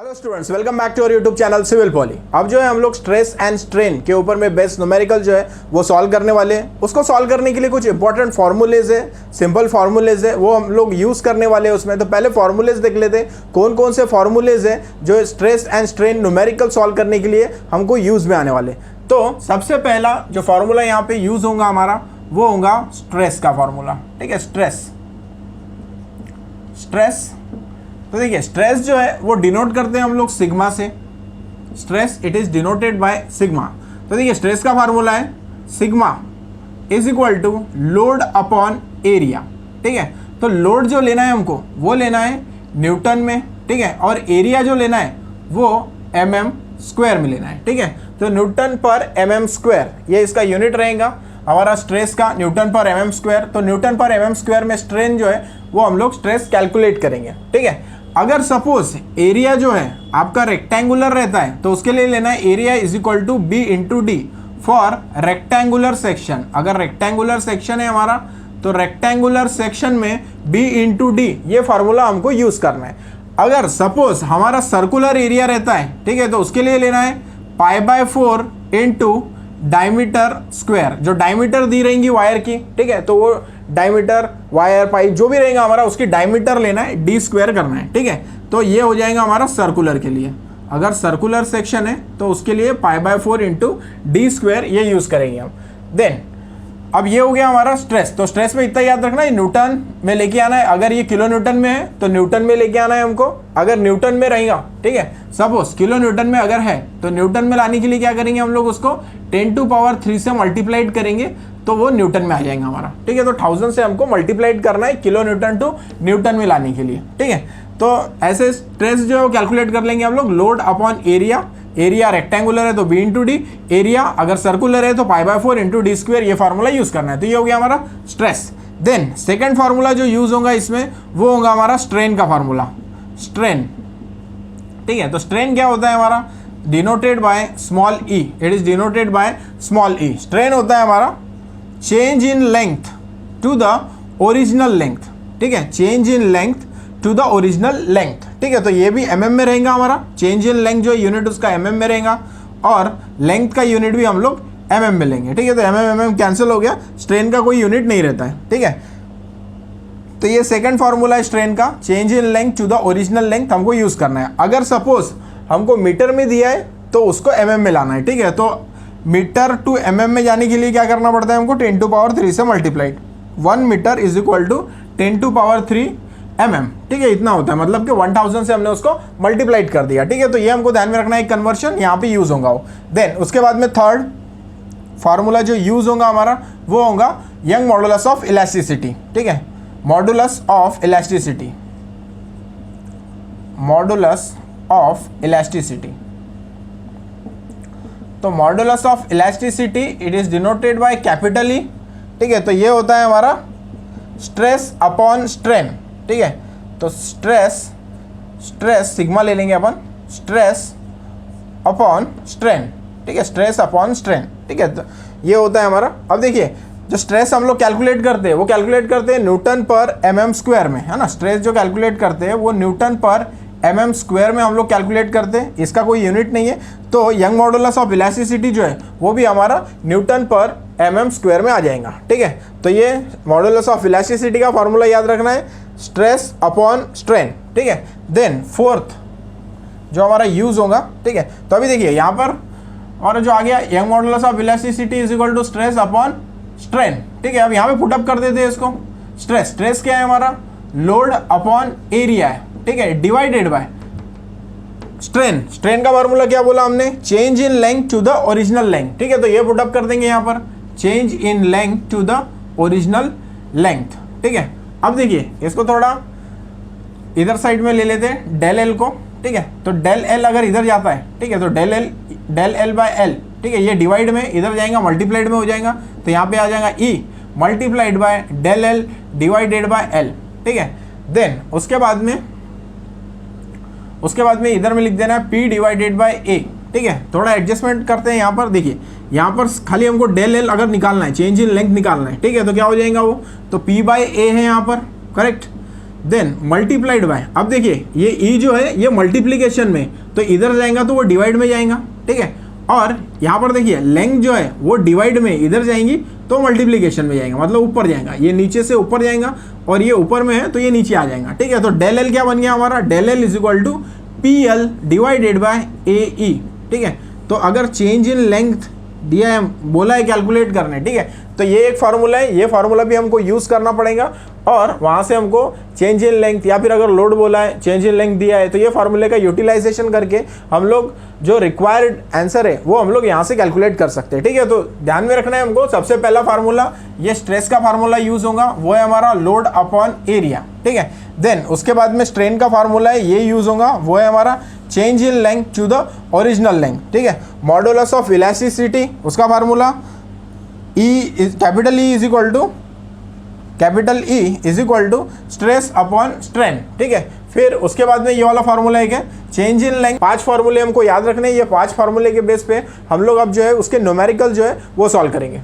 Hello students, welcome back to our YouTube channel civil poly. अब जो है हम लोग स्ट्रेस एंड स्ट्रेन के ऊपर में बेस्ड न्यूमेरिकल जो है वो सॉल्व करने वाले हैं। उसको सॉल्व करने के लिए कुछ इंपॉर्टेंट फार्मूलेज है, सिंपल फार्मूलेज है, वो हम लोग यूज़ करने वाले हैं उसमें। तो पहले फार्मूलेज देख लेते हैं, कौन कौन से फार्मूलेज है जो stress and strain numerical solve करने के लिए हमको यूज़ में आने वाले। तो सबसे पहला जो फार्मूला यहाँ पे यूज़ होगा हमारा वो होगा स्ट्रेस का फार्मूला। ठीक है, स्ट्रेस। तो देखिए स्ट्रेस जो है वो डिनोट करते हैं हम लोग सिग्मा से। Stress it is denoted by sigma. तो देखिए स्ट्रेस का फार्मूला है sigma is equal to load upon area. ठीक है, तो लोड जो लेना है हमको वो लेना है न्यूटन में। ठीक है, और एरिया जो लेना है वो mm स्क्वायर में लेना है। ठीक है, तो न्यूटन पर mm स्क्वायर ये इसका यूनिट रहेगा हमारा स्ट्रेस का, न्यूटन पर mm स्क्वायर। तो न्यूटन पर mm स्क्वायर में स्ट्रेन जो है वो हम लोग स्ट्रेस कैलकुलेट करेंगे। ठीक है, अगर सपोज एरिया जो है आपका रेक्टेंगुलर रहता है तो उसके लिए लेना है area is equal to B into D for rectangular section. अगर रेक्टेंगुलर सेक्शन है हमारा तो रेक्टेंगुलर सेक्शन में बी इंटू डी ये फार्मूला हमको यूज करना है। अगर सपोज हमारा सर्कुलर एरिया रहता है, ठीक है, तो उसके लिए लेना है π/4 इंटू डायमीटर स्क्वायर। जो डायमीटर दी रहेंगी वायर की, ठीक है, तो वो डायमीटर वायर पाइप जो भी रहेगा हमारा उसकी डायमीटर लेना है, डी स्क्वायर करना है। ठीक है, तो ये हो जाएगा हमारा सर्कुलर के लिए। अगर सर्कुलर सेक्शन है तो उसके लिए π/4 इंटू डी स्क्वायर ये यूज करेंगे हम। देन अब ये हो गया हमारा स्ट्रेस। तो स्ट्रेस में इतना याद रखना है न्यूटन में लेके आना है। अगर ये किलो न्यूटन में है तो न्यूटन में लेके आना है हमको। अगर न्यूटन में रहेगा, ठीक है, सपोज किलो न्यूटन में अगर है तो न्यूटन में लाने के लिए क्या करेंगे हम लोग उसको 10⁻³ से मल्टीप्लाइड करेंगे तो वो न्यूटन में आ जाएगा हमारा। ठीक है, तो 1000 से हमको मल्टीप्लाइड करना है किलो न्यूटन टू न्यूटन में लाने के लिए। ठीक है, तो ऐसे स्ट्रेस जो है वो कैलकुलेट कर लेंगे हम लोग load upon area. Area rectangular है तो बी इंटू डी, एरिया अगर सर्कुलर है तो π/4 इंटू डी स्क्वायर ये फार्मूला यूज करना है। तो ये हो गया हमारा स्ट्रेस। देन सेकेंड फार्मूला जो यूज होगा इसमें वो होगा हमारा स्ट्रेन का फार्मूला, स्ट्रेन। ठीक है, तो स्ट्रेन क्या होता है हमारा denoted by small E, it is denoted by small E. Strain होता है हमारा change in length to the original length. ठीक है, change in length to the original length. ठीक है, तो ये भी mm में रहेगा हमारा। चेंज इन लेंथ जो यूनिट उसका mm में रहेगा और लेंथ का यूनिट भी हम लोग mm में लेंगे। ठीक है, तो mm कैंसिल हो गया, स्ट्रेन का कोई यूनिट नहीं रहता है। ठीक है, तो ये सेकंड फार्मूला है स्ट्रेन का, change in length to the original length हमको यूज करना है। अगर सपोज हमको मीटर में दिया है तो उसको mm में लाना है। ठीक है, तो मीटर टू mm में जाने के लिए क्या करना पड़ता है हमको 10⁻³ से multiplied. 1 metre is equal to 10⁻³ mm। ठीक है, इतना होता है, मतलब कि 1000 से हमने उसको मल्टीप्लाइड कर दिया। ठीक है, तो ये हमको ध्यान में रखना है, कन्वर्शन यहाँ पे यूज होगा वो। देन उसके बाद में थर्ड फार्मूला जो यूज होगा हमारा वो होगा यंग मॉडुलस ऑफ इलास्टिसिटी। ठीक है, modulus of elasticity, modulus of elasticity. तो modulus of elasticity it is denoted by capital E. ठीक है, तो ये होता है हमारा स्ट्रेस अपॉन स्ट्रेन। ठीक है, तो स्ट्रेस सिग्मा ले लेंगे अपन, स्ट्रेस अपॉन स्ट्रेन। ठीक है, स्ट्रेस अपॉन स्ट्रेन। ठीक है, तो ये होता है हमारा। अब देखिए जो स्ट्रेस हम लोग कैलकुलेट करते हैं वो कैलकुलेट करते हैं न्यूटन पर mm स्क्वायर में, है ना। स्ट्रेस जो कैलकुलेट करते हैं वो न्यूटन पर mm स्क्वायर में हम लोग कैलकुलेट करते हैं, इसका कोई यूनिट नहीं है। तो यंग मॉडुलस ऑफ इलास्टिसिटी जो है वो भी हमारा न्यूटन पर mm स्क्वायर में आ जाएगा। ठीक है, तो ये मॉडुलस ऑफ इलास्टिसिटी का फार्मूला याद रखना है, स्ट्रेस अपॉन स्ट्रेन। ठीक है, देन फोर्थ जो हमारा यूज होगा। ठीक है, तो अभी देखिए यहाँ पर और जो आ गया Young modulus of elasticity is equal to stress upon strain. ठीक है, अब यहाँ पे पुटअप कर देते हैं इसको। स्ट्रेस क्या है हमारा लोड अपॉन एरिया है। ठीक है, डिवाइडेड बाय स्ट्रेन का फार्मूला क्या बोला हमने change in length to the original length. ठीक है, तो ये पुटअप कर देंगे यहाँ पर change in length to the original length. ठीक है, अब देखिए इसको थोड़ा इधर साइड में ले लेते हैं डेल एल को। ठीक है, तो डेल एल अगर इधर जाता है, ठीक है, तो डेल एल बाय एल। ठीक है, ये डिवाइड में इधर जाएगा मल्टीप्लाइड में हो जाएगा, तो यहाँ पे आ जाएगा E multiplied by del L divided by L. ठीक है, देन उसके बाद में इधर में लिख देना है p डिवाइडेड बाय a। ठीक है, थोड़ा एडजस्टमेंट करते हैं यहाँ पर। देखिए यहाँ पर खाली हमको डेल एल अगर निकालना है, चेंज इन लेंथ निकालना है। ठीक है, तो क्या हो जाएगा वो, तो p/a है यहाँ पर, करेक्ट। देन मल्टीप्लाइड बाय, अब देखिए ये ई जो है ये मल्टीप्लीकेशन में, तो इधर जाएगा तो वो डिवाइड में जाएगा, ठीक है। और यहाँ पर देखिए लेंथ जो है वो डिवाइड में इधर जाएंगी तो मल्टीप्लीकेशन में जाएगा, मतलब ऊपर जाएगा, ये नीचे से ऊपर जाएगा और ये ऊपर में है तो ये नीचे आ जाएगा, ठीक है। तो डेल एल क्या बन गया हमारा, del L is equal to P L divided by A E, ठीक है। तो अगर चेंज इन लेंथ दिया है, बोला है कैलकुलेट करने, ठीक है, तो ये एक फार्मूला है, ये फार्मूला भी हमको यूज करना पड़ेगा और वहां से हमको चेंज इन लेंथ या फिर अगर लोड बोला है चेंज इन लेंथ दिया है तो ये फार्मूले का यूटिलाइजेशन करके हम लोग जो रिक्वायर्ड आंसर है वो हम लोग यहाँ से कैलकुलेट कर सकते हैं, ठीक है। तो ध्यान में रखना है हमको, सबसे पहला फार्मूला ये स्ट्रेस का फार्मूला यूज होगा, वो है हमारा लोड अपॉन एरिया, ठीक है। देन उसके बाद में स्ट्रेन का फार्मूला है ये यूज होगा, वो है हमारा change in length to the original length, ठीक है। मॉडुलस ऑफ इलास्टिसिटी उसका formula capital E is equal to stress upon strain, ठीक है। फिर उसके बाद में ये वाला फार्मूला है क्या, चेंज इन लेंथ। 5 फार्मूले हमको याद रखने हैं, ये 5 फार्मूले के बेस पे हम लोग अब जो है उसके न्यूमेरिकल जो है वो सॉल्व करेंगे।